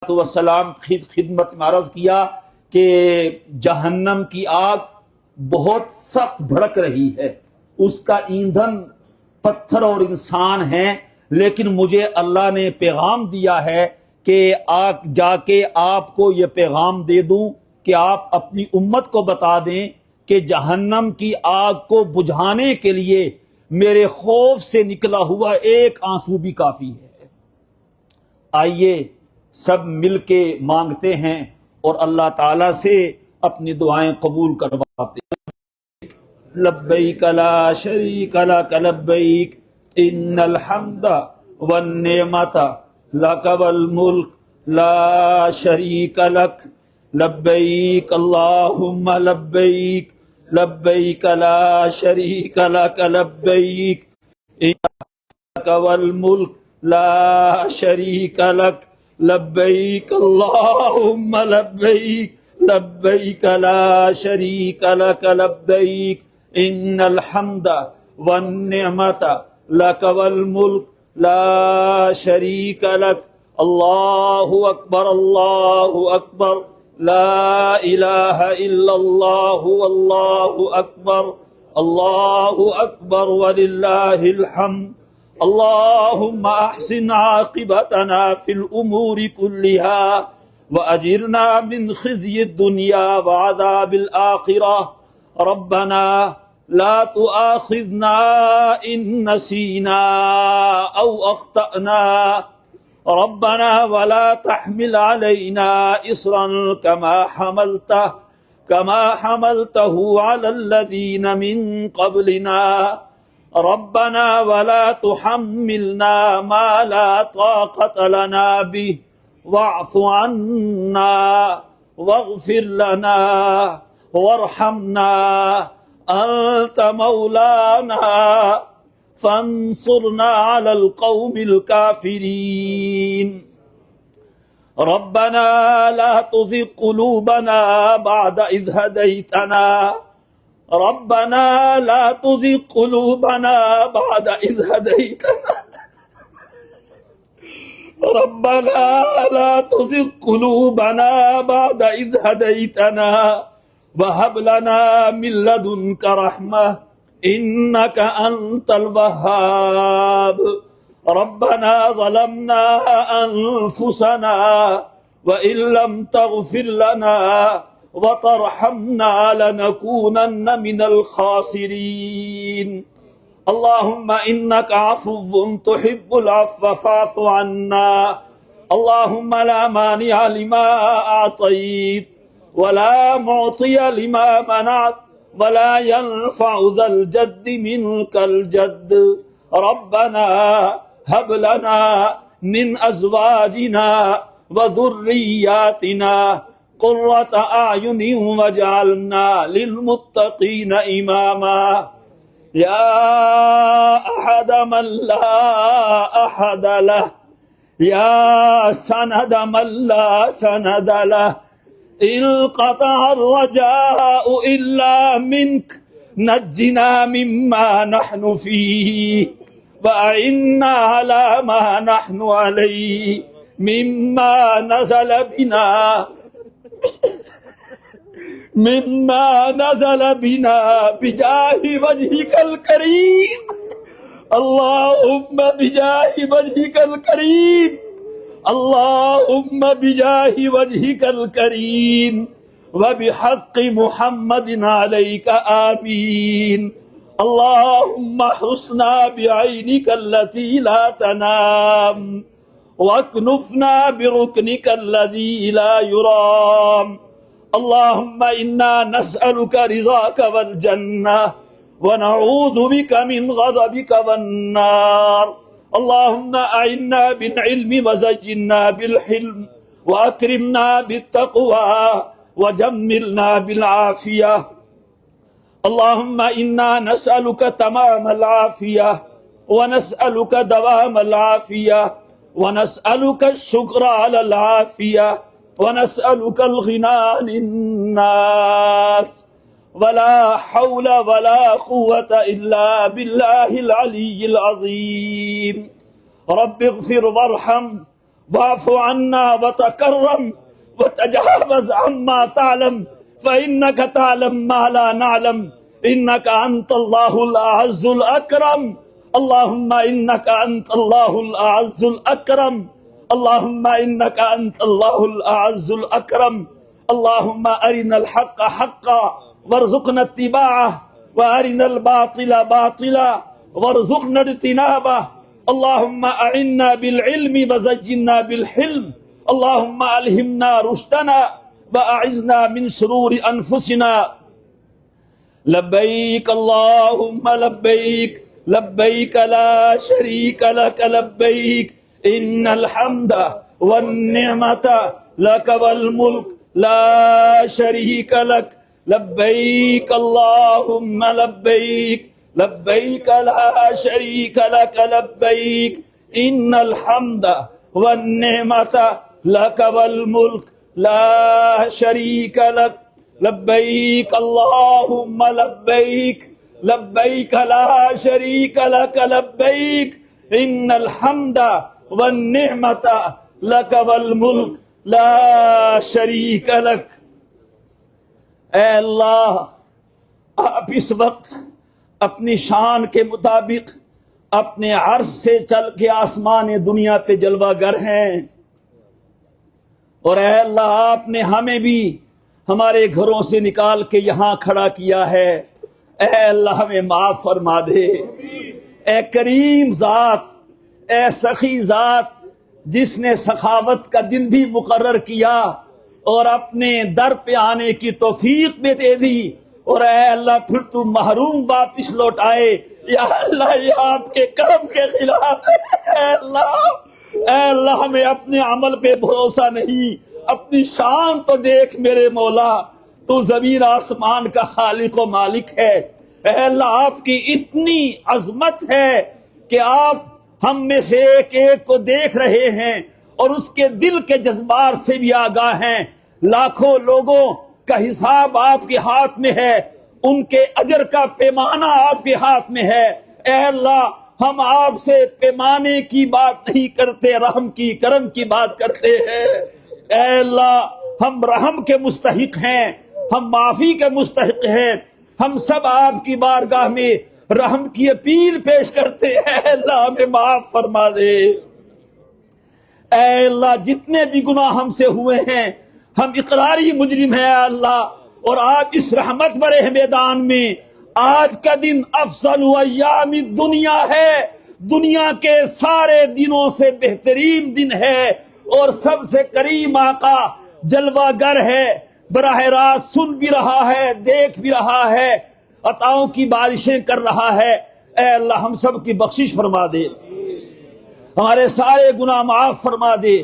والسلام خدمت میں عرض کیا کہ جہنم کی آگ بہت سخت بھڑک رہی ہے، اس کا ایندھن پتھر اور انسان ہیں، لیکن مجھے اللہ نے پیغام دیا ہے کہ آپ جا کے آپ کو یہ پیغام دے دوں کہ آپ اپنی امت کو بتا دیں کہ جہنم کی آگ کو بجھانے کے لیے میرے خوف سے نکلا ہوا ایک آنسو بھی کافی ہے۔ آئیے سب مل کے مانگتے ہیں اور اللہ تعالی سے اپنی دعائیں قبول کرواتے ہیں۔ لبیک لا شریک لک لبیک ان الحمد والنعمت لک والملک لا شریک لک لبیک اللہم لبیک لبیک لا شریک لک لبیک لک والملک لا شریک لک لبیک اللہم لبیک لبیک لا شریک لک لبیک ان الحمد والنعمت لک والملک لا شریک لک اللہ اکبر لا الہ الا اللہ واللہ اکبر وللہ الحمد اللہم احسن عاقبتنا فی الامور کلها واجرنا من خزی الدنیا وعذاب الآخرہ ربنا لا تؤاخذنا ان نسینا او اخطأنا ربنا ولا تحمل علينا إصرا كما حملته على الذين من قبلنا ربنا ولا تحملنا ما لا طاقة لنا به واعف عنا واغفر لنا وارحمنا أنت مولانا فانصرنا على القوم الكافرين ربنا لا تزغ قلوبنا بعد إذ هديتنا ربنا لا تزغ قلوبنا بعد إذ هديتنا ربنا لا تزغ قلوبنا بعد إذ هديتنا وهب لنا من لدنك رحمة إنك أنت الوهاب ربنا ظلمنا أنفسنا وإن لم تغفر لنا وترحمنا لنكونن من الخاسرين اللهم إنك عفو تحب العفو فاعف عنا اللهم لا مانع لما أعطيت ولا معطي لما منعت ولا ينفع ذا الجد منك الجد ربنا هب لنا من أزواجنا وذرياتنا قرة أعين واجعلنا للمتقين إماما يا أحد من لا أحد له يا سند من لا سند له انقطع الرجاء إلا منك نجنا مما نحن فيه وأعنا على ما نحن عليه مما نزل بنا بجاه وجهك الكريم اللهم بجاه وجهك الكريم اللهم بجاه وجهك الكريم وبحق محمد عليك آمين اللهم احرسنا بعينك التي لا تنام واكنفنا بركنك الذي لا يرام اللهم إنا نسألك رضاك والجنة ونعوذ بك من غضبك والنار اللهم أعنا بالعلم وزينا بالحلم وأكرمنا بالتقوى وجملنا بالعافية اللهم إنا نسألك تمام العافية ونسألك دوام العافية ونسألك الشكر على العافية ونسألك الغنى عن الناس ولا حول ولا قوة إلا بالله العلي العظيم رب اغفر وارحم واعف عنا وتكرم وتجاوز عما تعلم فإنك تعلم ما لا نعلم إنك أنت الله الأعز الأكرم اللهم إنك أنت الله الأعز الأكرم اللهم إنك أنت الله الأعز الأكرم اللهم أرنا الحق حقا وارزقنا اتباعه وأرنا الباطل باطلا وارزقنا اجتنابه اللهم أعنا بالعلم وزينا بالحلم اللهم ألهمنا رشدنا وأعذنا من شرور أنفسنا لبيك اللهم لبيك لبيك لا شريك لك لبيك إن الحمد والنعمة لك والملك لا شريك لك لبيك اللهم لبيك لبيك لا شريك لك لبيك إن الحمد والنعمة لك والملك لا شريك لك لبيك اللهم لبيك لبيك لا شريك لك لبيك إن الحمد والنعمة لك والملك لا شریک لک۔ اے اللہ، آپ اس وقت اپنی شان کے مطابق اپنے عرش سے چل کے آسمان دنیا پہ جلوہ گر ہیں، اور اے اللہ آپ نے ہمیں بھی ہمارے گھروں سے نکال کے یہاں کھڑا کیا ہے۔ اے اللہ ہمیں معاف فرما دے۔ اے کریم ذات، اے سخی ذات، جس نے سخاوت کا دن بھی مقرر کیا اور اپنے در پہ آنے کی توفیق بھی دے دی، اور اے اللہ پھر تو محروم واپس لوٹائے، یا اللہ یہ آپ کے کرم کے خلاف ہے۔ اے اللہ ہمیں اپنے عمل پہ بھروسہ نہیں، اپنی شان تو دیکھ میرے مولا، تو زمین آسمان کا خالق و مالک ہے۔ اے اللہ آپ کی اتنی عظمت ہے کہ آپ ہم میں سے ایک ایک کو دیکھ رہے ہیں اور اس کے دل کے جذبات سے بھی آگاہ ہیں۔ لاکھوں لوگوں کا حساب آپ کے ہاتھ میں ہے، ان کے اجر کا پیمانہ آپ کے ہاتھ میں ہے۔ اے اللہ ہم آپ سے پیمانے کی بات نہیں کرتے، رحم کی، کرم کی بات کرتے ہیں۔ اے اللہ ہم رحم کے مستحق ہیں، ہم معافی کے مستحق ہیں، ہم سب آپ کی بارگاہ میں رحم کی اپیل پیش کرتے ہیں۔ اے اللہ ہمیں معاف فرما دے۔ اے اللہ جتنے بھی گناہ ہم سے ہوئے ہیں، ہم اقراری مجرم ہیں۔ اے اللہ اور آپ اس رحمت بڑے میدان میں آج کا دن افضل ایام دنیا ہے، دنیا کے سارے دنوں سے بہترین دن ہے، اور سب سے کریم آقا جلوہ گر ہے، براہ راست سن بھی رہا ہے، دیکھ بھی رہا ہے، عطاؤں کی بارشیں کر رہا ہے۔ اے اللہ ہم سب کی بخشش فرما دے، ہمارے سارے گناہ معاف فرما دے۔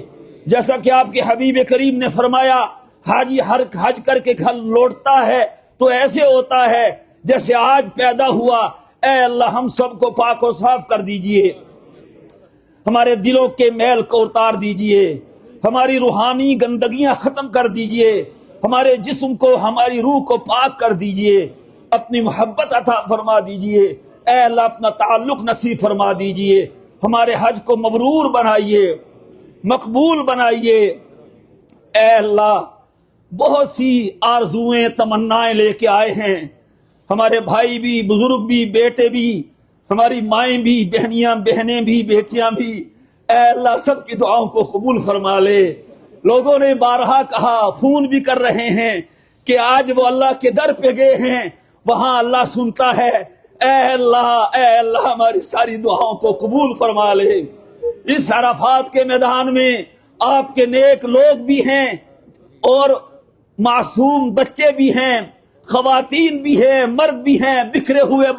جیسا کہ آپ کے حبیب کریم نے فرمایا، حاجی ہر حج کر کے گھر لوٹتا ہے تو ایسے ہوتا ہے جیسے آج پیدا ہوا۔ اے اللہ ہم سب کو پاک و صاف کر دیجئے، ہمارے دلوں کے میل کو اتار دیجئے، ہماری روحانی گندگیاں ختم کر دیجئے، ہمارے جسم کو، ہماری روح کو پاک کر دیجئے، اپنی محبت عطا فرما دیجئے۔ اے اللہ اپنا تعلق نصیب فرما دیجئے، ہمارے حج کو مبرور بنائیے، مقبول بنائیے۔ اے اللہ بہت سی آرزویں، تمنائیں لے کے آئے ہیں، ہمارے بھائی بھی، بزرگ بھی، بیٹے بھی، ہماری مائیں بھی، بہنیاں، بہنیں بھی، بیٹیاں بھی۔ اے اللہ سب کی دعاؤں کو قبول فرما لے۔ لوگوں نے بارہا کہا، فون بھی کر رہے ہیں کہ آج وہ اللہ کے در پہ گئے ہیں، وہاں اللہ سنتا ہے۔ اے اللہ ہماری ساری دعاؤں کو قبول فرما لے۔ اس عرفات کے میدان میں آپ کے نیک لوگ بھی ہیں اور معصوم بچے بھی ہیں، خواتین بھی ہیں، مرد بھی ہیں، بکھرے ہوئے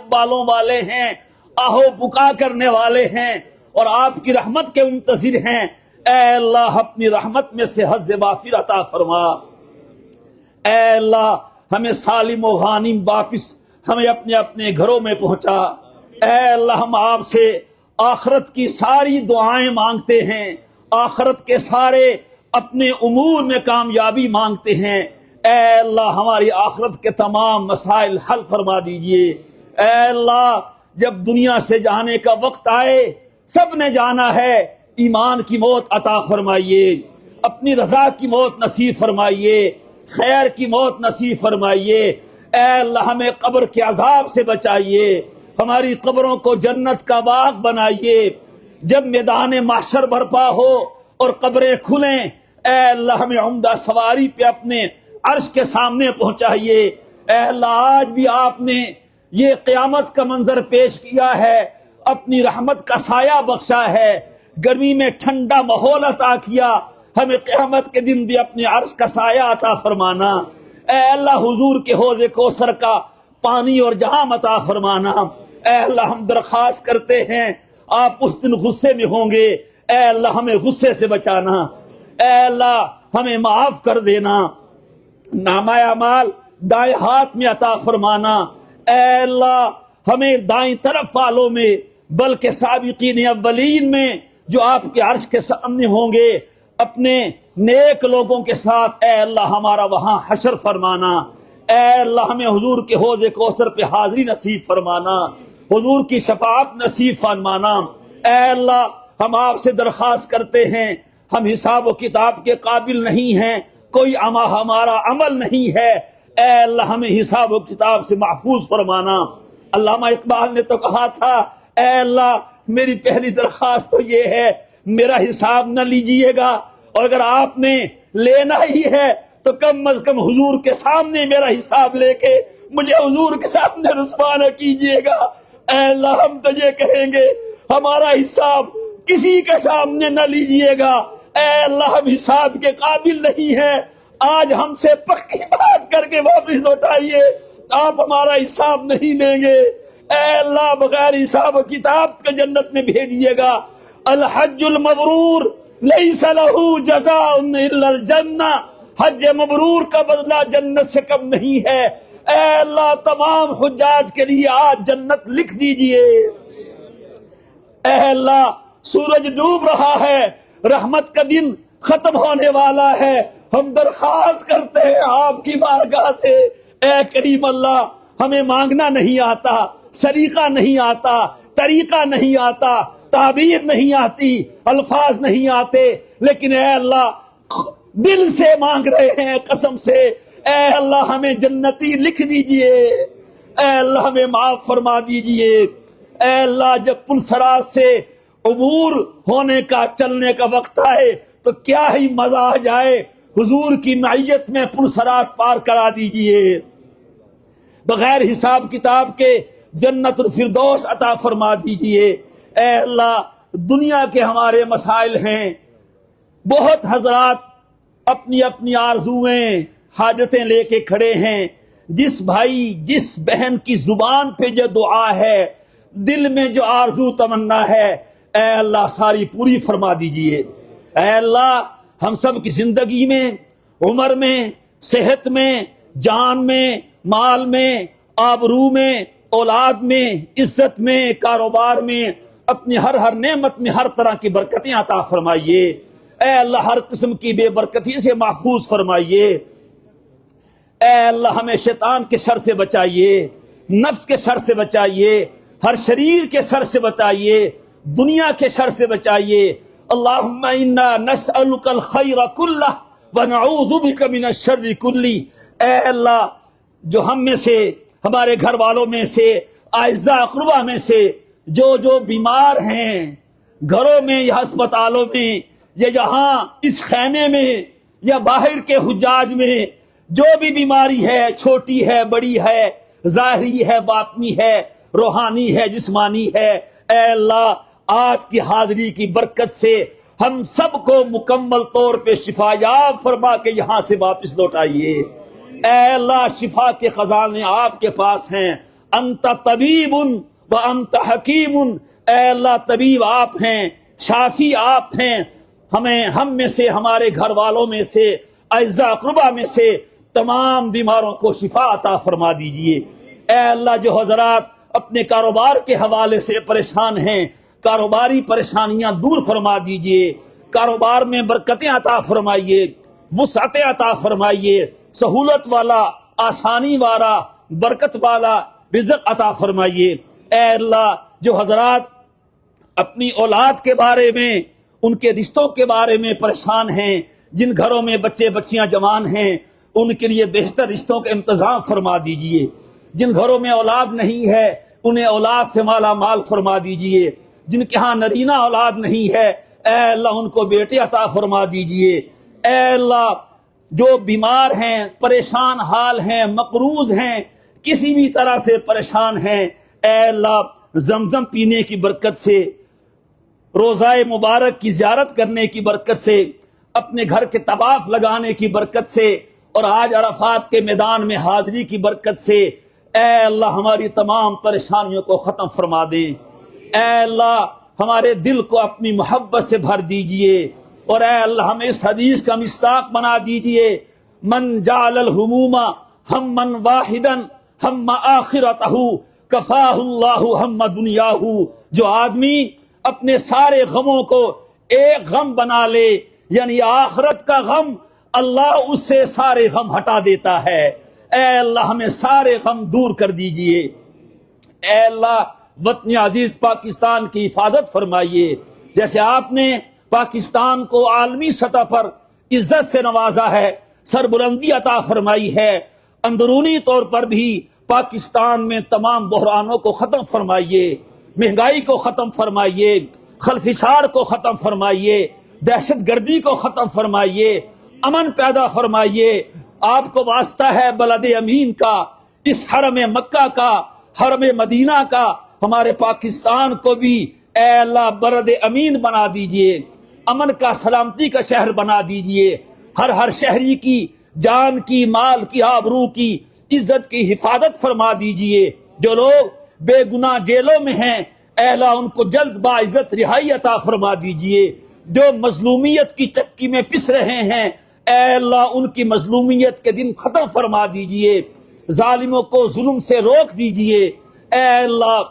بالوں والے ہیں، آہو بکا کرنے والے ہیں، اور آپ کی رحمت کے منتظر ہیں۔ اے اللہ اپنی رحمت میں سے حظ وافر عطا فرما۔ اے اللہ ہمیں سالم و غانم واپس ہمیں اپنے اپنے گھروں میں پہنچا۔ اے اللہ ہم آپ سے آخرت کی ساری دعائیں مانگتے ہیں، آخرت کے سارے اپنے امور میں کامیابی مانگتے ہیں۔ اے اللہ ہماری آخرت کے تمام مسائل حل فرما دیجئے۔ اے اللہ جب دنیا سے جانے کا وقت آئے، سب نے جانا ہے، ایمان کی موت عطا فرمائیے، اپنی رضا کی موت نصیب فرمائیے، خیر کی موت نصیب فرمائیے۔ اے اللہ ہمیں قبر کے عذاب سے بچائیے، ہماری قبروں کو جنت کا باغ بنائیے۔ جب میدان محشر برپا ہو اور قبریں کھلیں، اے اللہ ہمیں عمدہ سواری پہ اپنے عرش کے سامنے پہنچائیے۔ اے اللہ آج بھی آپ نے یہ قیامت کا منظر پیش کیا ہے، اپنی رحمت کا سایہ بخشا ہے، گرمی میں ٹھنڈا ماحول عطا کیا، ہمیں قیامت کے دن بھی اپنے عرش کا سایہ عطا فرمانا۔ اے اللہ حضور کے حوض کوثر کا پانی اور جام عطا فرمانا۔ اے اللہ ہم درخواست کرتے ہیں، آپ اس دن غصے میں ہوں گے، اے اللہ ہمیں غصے سے بچانا، اے اللہ ہمیں معاف کر دینا۔ نامہ اعمال دائیں ہاتھ میں عطا فرمانا۔ اے اللہ ہمیں دائیں طرف والوں میں بلکہ سابقین اولین میں جو آپ کے عرش کے سامنے ہوں گے اپنے نیک لوگوں کے ساتھ، اے اللہ ہمارا وہاں حشر فرمانا۔ اے اللہ ہمیں حضور کے حوض کوثر پہ حاضری نصیب فرمانا، حضور کی شفاعت نصیب فرمانا۔ اے اللہ ہم آپ سے درخواست کرتے ہیں، ہم حساب و کتاب کے قابل نہیں ہیں، کوئی ہمارا عمل نہیں ہے، اے اللہ ہمیں حساب و کتاب سے محفوظ فرمانا۔ علامہ اقبال نے تو کہا تھا، اے اللہ میری پہلی درخواست تو یہ ہے میرا حساب نہ لیجئے گا، اور اگر آپ نے لینا ہی ہے تو کم از کم حضور کے سامنے میرا حساب لے کے مجھے حضور کے سامنے رسوا نہ کیجئے گا۔ اے اللہ ہم تو یہ کہیں گے ہمارا حساب کسی کے سامنے نہ لیجئے گا، اے اللہ ہم حساب کے قابل نہیں ہیں، آج ہم سے پکی بات کر کے واپس لوٹائیے، آپ ہمارا حساب نہیں لیں گے۔ اے اللہ بغیر حساب و کتاب کے جنت میں بھیجیے گا۔ الحج المبرور لیس لہ جزاء الا الجنہ، حج مبرور کا بدلہ جنت سے کم نہیں ہے۔ اے اللہ تمام حجاج کے لیے آج جنت لکھ دیجئے۔ اے اللہ سورج ڈوب رہا ہے، رحمت کا دن ختم ہونے والا ہے، ہم درخواست کرتے ہیں آپ کی بارگاہ سے، اے کریم اللہ ہمیں مانگنا نہیں آتا، سلیقہ نہیں آتا، طریقہ نہیں آتا، تعبیر نہیں آتی، الفاظ نہیں آتے، لیکن اے اللہ دل سے مانگ رہے ہیں قسم سے، اے اللہ ہمیں جنتی لکھ دیجئے، اے اللہ ہمیں معاف فرما دیجئے۔ اے اللہ جب پلسرات سے عبور ہونے کا چلنے کا وقت آئے تو کیا ہی مزہ آ جائے، حضور کی معیت میں پلسرات پار کرا دیجئے، بغیر حساب کتاب کے جنت الفردوس عطا فرما دیجئے۔ اے اللہ دنیا کے ہمارے مسائل ہیں، بہت حضرات اپنی اپنی آرزویں حاجتیں لے کے کھڑے ہیں، جس بھائی جس بہن کی زبان پہ جو دعا ہے، دل میں جو آرزو تمنا ہے، اے اللہ ساری پوری فرما دیجئے۔ اے اللہ ہم سب کی زندگی میں، عمر میں، صحت میں، جان میں، مال میں، آبرو میں، اولاد میں، عزت میں، کاروبار میں، اپنی ہر نعمت میں ہر طرح کی برکتیں عطا فرمائیے۔ اے اللہ ہر قسم کی بے برکتی سے محفوظ فرمائیے۔ اے اللہ ہمیں شیطان کے شر سے بچائیے، نفس کے شر سے بچائیے، ہر شریر کے شر سے بچائیے، دنیا کے شر سے بچائیے۔ اللہم انا نسألک الخیر کلہ ونعوذ بک من الشر کلہ۔ اے اللہ جو ہم میں سے، ہمارے گھر والوں میں سے، اعزاء اقربا میں سے جو بیمار ہیں، گھروں میں یا ہسپتالوں میں یا جہاں اس خیمے میں یا باہر کے حجاج میں جو بھی بیماری ہے، چھوٹی ہے، بڑی ہے، ظاہری ہے، باطنی ہے، روحانی ہے، جسمانی ہے، اے اللہ آج کی حاضری کی برکت سے ہم سب کو مکمل طور پہ شفا یاب فرما کے یہاں سے واپس لوٹائیے۔ اے اللہ شفا کے خزانے آپ کے پاس ہیں، انت طبیب و انت حکیم۔ اے اللہ طبیب آپ ہیں، شافی آپ ہیں، ہم میں سے، ہمارے گھر والوں میں سے، اعزاء اقربا میں سے تمام بیماروں کو شفا عطا فرما دیجئے۔ اے اللہ جو حضرات اپنے کاروبار کے حوالے سے پریشان ہیں، کاروباری پریشانیاں دور فرما دیجئے، کاروبار میں برکتیں عطا فرمائیے، وسعت عطا فرمائیے، سہولت والا، آسانی والا، برکت والا رزق عطا فرمائیے۔ اے اللہ جو حضرات اپنی اولاد کے بارے میں ان کے رشتوں کے بارے میں پریشان ہیں، جن گھروں میں بچے بچیاں جوان ہیں ان کے لیے بہتر رشتوں کا انتظام فرما دیجئے، جن گھروں میں اولاد نہیں ہے انہیں اولاد سے مالا مال فرما دیجئے، جن کے ہاں نرینہ اولاد نہیں ہے اے اللہ ان کو بیٹے عطا فرما دیجئے، اے اللہ جو بیمار ہیں، پریشان حال ہیں، مقروض ہیں، کسی بھی طرح سے پریشان ہیں، اے اللہ زمزم پینے کی برکت سے، روزہ مبارک کی زیارت کرنے کی برکت سے، اپنے گھر کے طواف لگانے کی برکت سے، اور آج عرفات کے میدان میں حاضری کی برکت سے اے اللہ ہماری تمام پریشانیوں کو ختم فرما دیں، اے اللہ ہمارے دل کو اپنی محبت سے بھر دیجئے، اور اے اللہ ہمیں اس حدیث کا مصداق بنا دیجئے، من جعل الہموم ہمن واحدا ہم آخرتہ کفاہ اللہ ہم دنیاہ، جو آدمی اپنے سارے غموں کو ایک غم بنا لے یعنی آخرت کا غم، اللہ اس سے سارے غم ہٹا دیتا ہے، اے اللہ ہمیں سارے غم دور کر دیجئے، اے اللہ وطن عزیز پاکستان کی حفاظت فرمائیے، جیسے آپ نے پاکستان کو عالمی سطح پر عزت سے نوازا ہے، سربلندی عطا فرمائی ہے، اندرونی طور پر بھی پاکستان میں تمام بحرانوں کو ختم فرمائیے، مہنگائی کو ختم فرمائیے، خلفشار کو ختم فرمائیے، دہشت گردی کو ختم فرمائیے، امن پیدا فرمائیے، آپ کو واسطہ ہے بلد امین کا، اس حرم مکہ کا، حرم مدینہ کا، ہمارے پاکستان کو بھی اے اللہ بلد امین بنا دیجئے، امن کا سلامتی کا شہر بنا دیجئے، ہر شہری کی جان کی، مال کی، آبرو کی، عزت کی حفاظت فرما دیجئے، جو لوگ بے گناہ جیلوں میں ہیں اے اللہ ان کو جلد باعزت رہائی عطا فرما دیجئے، جو مظلومیت کی چکی میں پس رہے ہیں اے اللہ ان کی مظلومیت کے دن ختم فرما دیجئے، ظالموں کو ظلم سے روک دیجئے، اے اللہ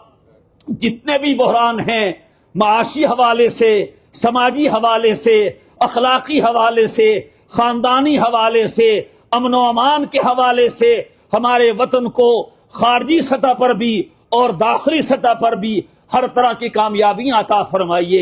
جتنے بھی بحران ہیں معاشی حوالے سے، سماجی حوالے سے، اخلاقی حوالے سے، خاندانی حوالے سے، امن و امان کے حوالے سے، ہمارے وطن کو خارجی سطح پر بھی اور داخلی سطح پر بھی ہر طرح کی کامیابیاں عطا فرمائیے،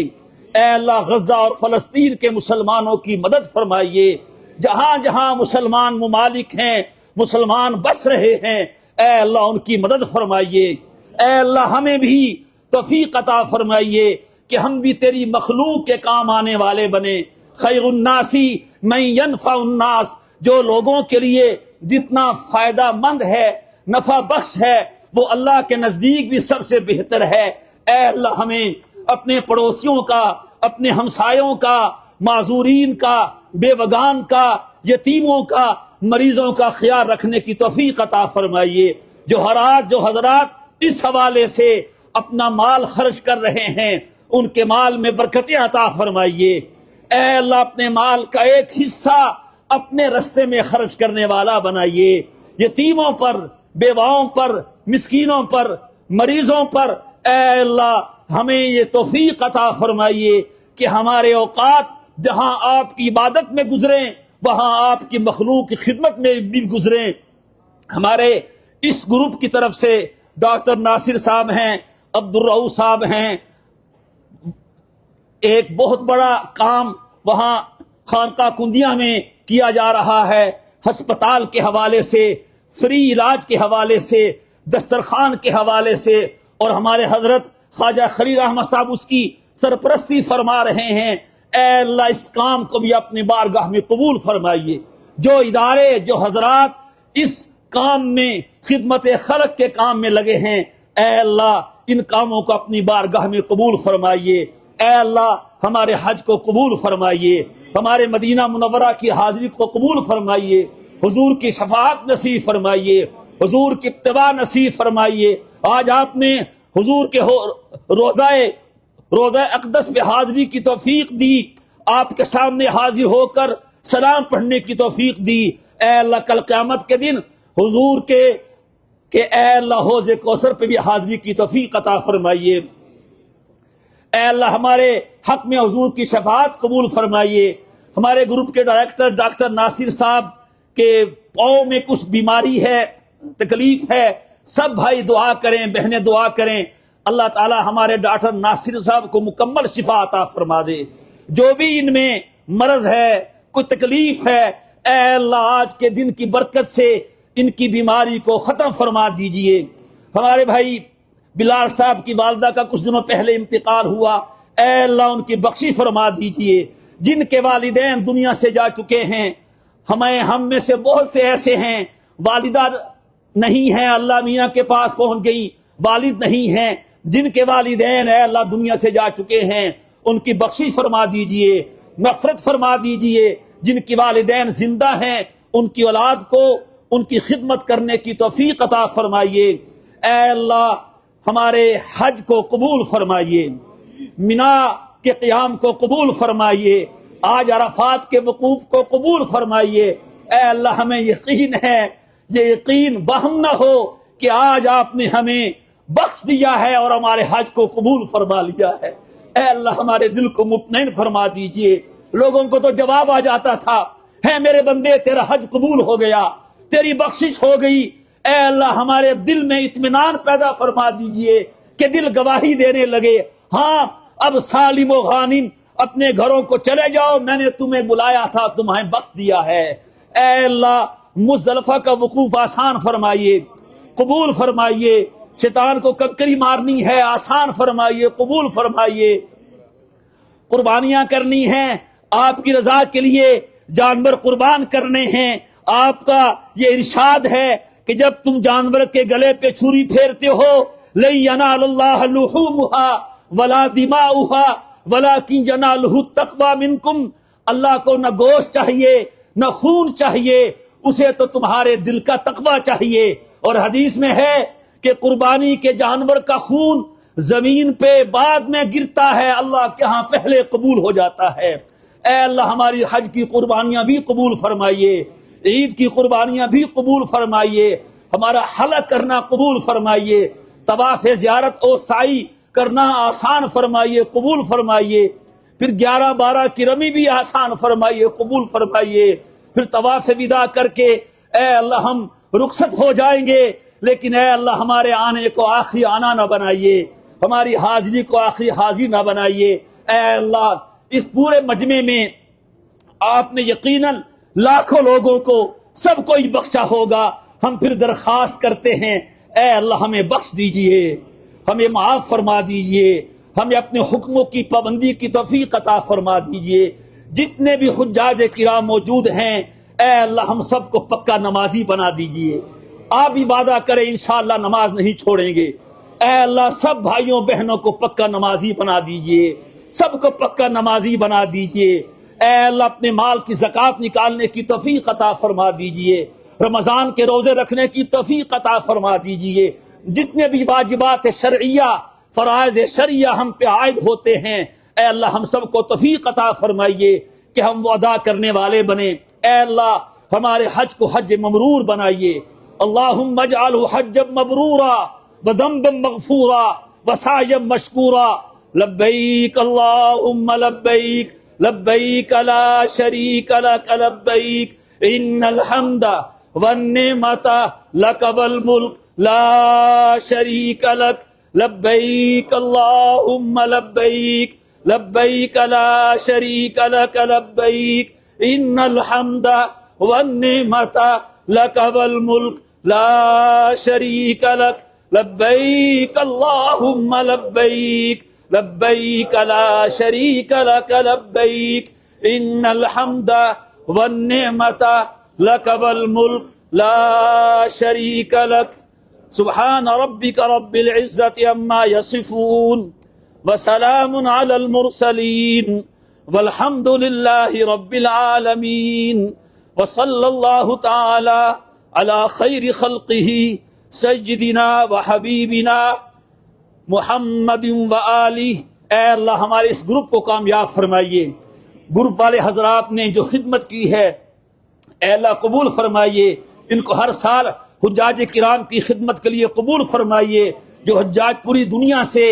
اے اللہ غزہ اور فلسطین کے مسلمانوں کی مدد فرمائیے، جہاں جہاں مسلمان ممالک ہیں، مسلمان بس رہے ہیں اے اللہ ان کی مدد فرمائیے، اے اللہ ہمیں بھی توفیق عطا فرمائیے کہ ہم بھی تیری مخلوق کے کام آنے والے بنے، خیر الناس من ینفع الناس، جو لوگوں کے لیے جتنا فائدہ مند ہے، نفع بخش ہے، وہ اللہ کے نزدیک بھی سب سے بہتر ہے، اے اللہ ہمیں اپنے پڑوسیوں کا، اپنے ہمسایوں کا، معذورین کا، بیوگان کا، یتیموں کا، مریضوں کا خیال رکھنے کی توفیق عطا فرمائیے، جو حضرات اس حوالے سے اپنا مال خرچ کر رہے ہیں ان کے مال میں برکتیں عطا فرمائیے، اے اللہ اپنے مال کا ایک حصہ اپنے رستے میں خرچ کرنے والا بنائیے، یتیموں پر، بیواؤں پر، مسکینوں پر، مریضوں پر اے اللہ ہمیں یہ توفیق عطا فرمائیے کہ ہمارے اوقات جہاں آپ کی عبادت میں گزریں وہاں آپ کی مخلوق کی خدمت میں بھی گزریں۔ ہمارے اس گروپ کی طرف سے ڈاکٹر ناصر صاحب ہیں، عبدالرؤوف صاحب ہیں، ایک بہت بڑا کام وہاں خانقاہ کندیا میں کیا جا رہا ہے، ہسپتال کے حوالے سے، فری علاج کے حوالے سے، دسترخوان کے حوالے سے، اور ہمارے حضرت خواجہ خلیل احمد صاحب اس کی سرپرستی فرما رہے ہیں، اے اللہ اس کام کو بھی اپنی بارگاہ میں قبول فرمائیے، جو ادارے، جو حضرات اس کام میں خدمت خلق کے کام میں لگے ہیں اے اللہ ان کاموں کو اپنی بارگاہ میں قبول فرمائیے، اے اللہ ہمارے حج کو قبول فرمائیے، ہمارے مدینہ منورہ کی حاضری کو قبول فرمائیے، حضور کی شفاعت نصیب فرمائیے، حضور کی اتباع نصیب فرمائیے۔ آج آپ نے حضور کے روضہ اقدس پہ حاضری کی توفیق دی، آپ کے سامنے حاضر ہو کر سلام پڑھنے کی توفیق دی، اے اللہ کل قیامت کے دن حضور کے اے اللہ حوض کوثر پہ بھی حاضری کی توفیق عطا فرمائیے، اے اللہ ہمارے حق میں حضور کی شفاعت قبول فرمائیے۔ ہمارے گروپ کے ڈائریکٹر ڈاکٹر ناصر صاحب کے پاؤں میں کچھ بیماری ہے، تکلیف ہے، سب بھائی دعا کریں، بہنیں دعا کریں، اللہ تعالی ہمارے ڈاکٹر ناصر صاحب کو مکمل شفا عطا فرما دے، جو بھی ان میں مرض ہے، کوئی تکلیف ہے، اے اللہ آج کے دن کی برکت سے ان کی بیماری کو ختم فرما دیجئے۔ ہمارے بھائی بلال صاحب کی والدہ کا کچھ دنوں پہلے انتقال ہوا، اے اللہ ان کی بخشش فرما دیجئے۔ جن کے والدین دنیا سے جا چکے ہیں، ہم میں سے بہت سے ایسے ہیں والدہ نہیں ہیں، اللہ میاں کے پاس پہنچ گئی، والد نہیں ہیں، جن کے والدین اے اللہ دنیا سے جا چکے ہیں، ان کی بخشش فرما دیجئے، مغفرت فرما دیجئے۔ جن کی والدین زندہ ہیں ان کی اولاد کو ان کی خدمت کرنے کی توفیق عطا فرمائیے۔ اے اللہ ہمارے حج کو قبول فرمائیے، منا کے قیام کو قبول فرمائیے، آج عرفات کے وقوف کو قبول فرمائیے۔ اے اللہ ہمیں یقین ہے، یہ یقین وہم نہ ہو کہ آج آپ نے ہمیں بخش دیا ہے اور ہمارے حج کو قبول فرما لیا ہے۔ اے اللہ ہمارے دل کو مطمئن فرما دیجئے۔ لوگوں کو تو جواب آ جاتا تھا، ہے میرے بندے تیرا حج قبول ہو گیا، تیری بخشش ہو گئی۔ اے اللہ ہمارے دل میں اطمینان پیدا فرما دیجئے کہ دل گواہی دینے لگے، ہاں اب سالم و غانم اپنے گھروں کو چلے جاؤ، میں نے تمہیں بلایا تھا، تمہیں بخش دیا ہے۔ اے اللہ مزدلفہ کا وقوف آسان فرمائیے، قبول فرمائیے۔ شیطان کو کنکری مارنی ہے، آسان فرمائیے، قبول فرمائیے۔ قربانیاں کرنی ہیں، آپ کی رضا کے لیے جانور قربان کرنے ہیں، آپ کا یہ ارشاد ہے کہ جب تم جانور کے گلے پہ چھری پھیرتے ہو، لَن يَنَالَ اللَّهَ لُحُومُهَا وَلَا دِمَاؤُهَا وَلَكِنْ يَنَالُهُ التَّقْوَى مِنْكُمْ۔ اللہ کو نہ گوشت چاہیے نہ خون چاہیے، اسے تو تمہارے دل کا تقوی چاہیے۔ اور حدیث میں ہے کہ قربانی کے جانور کا خون زمین پہ بعد میں گرتا ہے، اللہ کے ہاں پہلے قبول ہو جاتا ہے۔ اے اللہ ہماری حج کی قربانیاں بھی قبول فرمائیے، عید کی قربانیاں بھی قبول فرمائیے، ہمارا حلق کرنا قبول فرمائیے، طواف زیارت اور سعی کرنا آسان فرمائیے، قبول فرمائیے، پھر 11-12 کی رمی بھی آسان فرمائیے، قبول فرمائیے، پھر طواف وداع کر کے اے اللہ ہم رخصت ہو جائیں گے، لیکن اے اللہ ہمارے آنے کو آخری آنا نہ بنائیے، ہماری حاضری کو آخری حاضری نہ بنائیے۔ اے اللہ اس پورے مجمع میں آپ نے یقیناً لاکھوں لوگوں کو سب کو ہی بخشا ہوگا، ہم پھر درخواست کرتے ہیں اے اللہ ہمیں بخش دیجئے، ہمیں معاف فرما دیجئے، ہمیں اپنے حکموں کی پابندی کی توفیق عطا فرما دیجئے۔ جتنے بھی حجاج کرام موجود ہیں اے اللہ ہم سب کو پکا نمازی بنا دیجئے، آپ بھی وعدہ کریں انشاءاللہ نماز نہیں چھوڑیں گے۔ اے اللہ سب بھائیوں بہنوں کو پکا نمازی بنا دیجئے، سب کو پکا نمازی بنا دیجئے۔ اے اللہ اپنے مال کی زکوٰۃ نکالنے کی توفیق عطا فرما دیجئے، رمضان کے روزے رکھنے کی توفیق عطا فرما دیجئے۔ جتنے بھی واجبات شرعیہ فرائض شرعیہ ہم پہ عائد ہوتے ہیں اے اللہ ہم سب کو توفیق عطا فرمائیے کہ ہم وہ ادا کرنے والے بنیں۔ اے اللہ ہمارے حج کو حج مبرور بنائیے، اللہم اجعلہ حجا مبرورا وذنبا مغفورا وسعیا مشکورا۔ لبیک اللہم لبیک لبیک لا شریک لک لبیک ان الحمد والنعمت لک والملک لا شریک لک لبیک اللہم لبیک لبیک لا شریک لک لبیک ان الحمد والنعمت لک والملک لا شریک لک لبیک اللہم لبیک لبیک لا شریک لک لبیک ان الحمد والنعمت لک والملک لا شریک لک۔ سبحان ربک رب العزت عما یصفون وسلام علی المرسلین والحمد للہ رب العالمین وصلی اللہ تعالی علی خیر خلقہ سیدنا وحبیبنا محمد وآلہ۔ اے اللہ ہمارے اس گروپ کو کامیاب فرمائیے، گروپ والے حضرات نے جو خدمت کی ہے اے اللہ قبول فرمائیے، ان کو ہر سال حجاج کرام کی خدمت کے لیے قبول فرمائیے، جو حجاج پوری دنیا سے،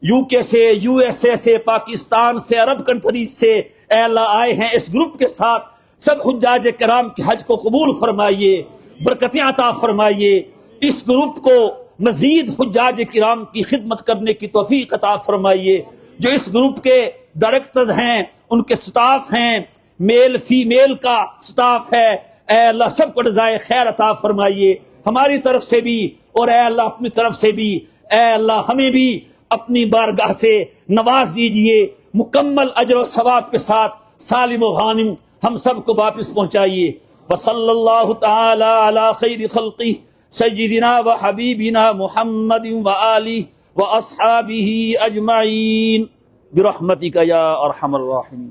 یو کے سے، یو ایس اے سے، پاکستان سے، عرب کنٹریز سے اے اللہ آئے ہیں اس گروپ کے ساتھ، سب حجاج کرام کے حج کو قبول فرمائیے، برکتیں عطا فرمائیے، اس گروپ کو مزید حجاج کرام کی خدمت کرنے کی توفیق عطا فرمائیے۔ جو اس گروپ کے ڈائریکٹرز ہیں، ان کے سٹاف ہیں، میل فیمیل کا سٹاف ہے، اے اللہ سب کو جزائے خیر عطا فرمائیے، ہماری طرف سے بھی اور اے اللہ اپنی طرف سے بھی، اے اللہ ہمیں بھی اپنی بارگاہ سے نواز دیجئے، مکمل اجر و ثواب کے ساتھ سالم و غانم ہم سب کو واپس پہنچائیے۔ وصلی اللہ تعالی علی خیر خلقہ سیدنا و حبیبنا محمد و آلہ و اصحابہ اجمعین برحمتک یا ارحم الراحمین۔